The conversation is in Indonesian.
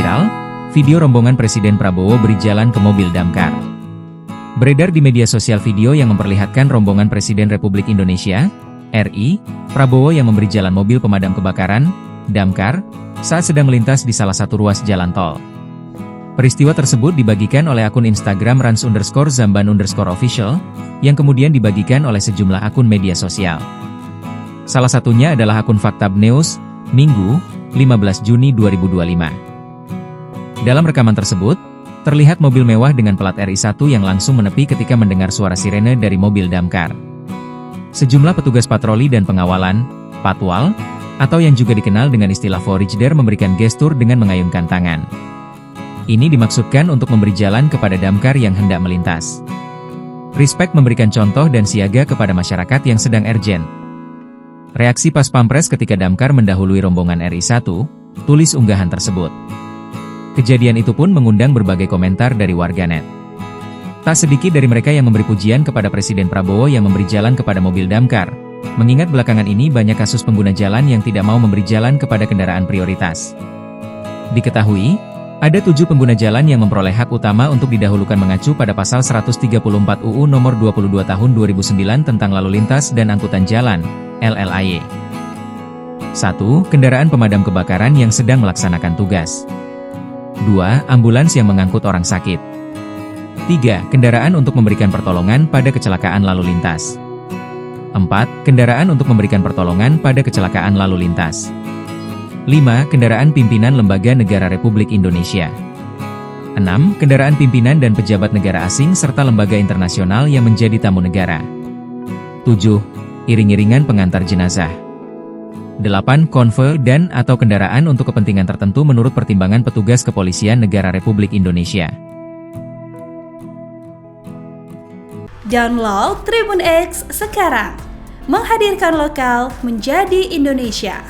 viral, video rombongan Presiden Prabowo beri jalan ke mobil damkar. Beredar di media sosial video yang memperlihatkan rombongan Presiden Republik Indonesia, RI, Prabowo yang memberi jalan mobil pemadam kebakaran, damkar, saat sedang melintas di salah satu ruas jalan tol. Peristiwa tersebut dibagikan oleh akun Instagram @rans_zamban_official, yang kemudian dibagikan oleh sejumlah akun media sosial. Salah satunya adalah akun Faktab News, Minggu, 15 Juni 2025. Dalam rekaman tersebut, terlihat mobil mewah dengan plat RI1 yang langsung menepi ketika mendengar suara sirene dari mobil damkar. Sejumlah petugas patroli dan pengawalan, patwal, atau yang juga dikenal dengan istilah Forijder memberikan gestur dengan mengayunkan tangan. Ini dimaksudkan untuk memberi jalan kepada damkar yang hendak melintas. Respect memberikan contoh dan siaga kepada masyarakat yang sedang urgent. Reaksi Pas Pampres ketika damkar mendahului rombongan RI1, tulis unggahan tersebut. Kejadian itu pun mengundang berbagai komentar dari warganet. Tak sedikit dari mereka yang memberi pujian kepada Presiden Prabowo yang memberi jalan kepada mobil damkar, mengingat belakangan ini banyak kasus pengguna jalan yang tidak mau memberi jalan kepada kendaraan prioritas. Diketahui, ada 7 pengguna jalan yang memperoleh hak utama untuk didahulukan mengacu pada pasal 134 UU nomor 22 tahun 2009 tentang lalu lintas dan angkutan jalan, LLAY. 1. Kendaraan pemadam kebakaran yang sedang melaksanakan tugas. 2. Ambulans yang mengangkut orang sakit. 3. Kendaraan untuk memberikan pertolongan pada kecelakaan lalu lintas. 4. Kendaraan untuk memberikan pertolongan pada kecelakaan lalu lintas. 5. Kendaraan pimpinan lembaga negara Republik Indonesia. 6. Kendaraan pimpinan dan pejabat negara asing serta lembaga internasional yang menjadi tamu negara. 7. Iring-iringan pengantar jenazah. 8. Konvoy dan atau kendaraan untuk kepentingan tertentu menurut pertimbangan petugas kepolisian negara Republik Indonesia. Download Tribun X sekarang, menghadirkan lokal menjadi Indonesia.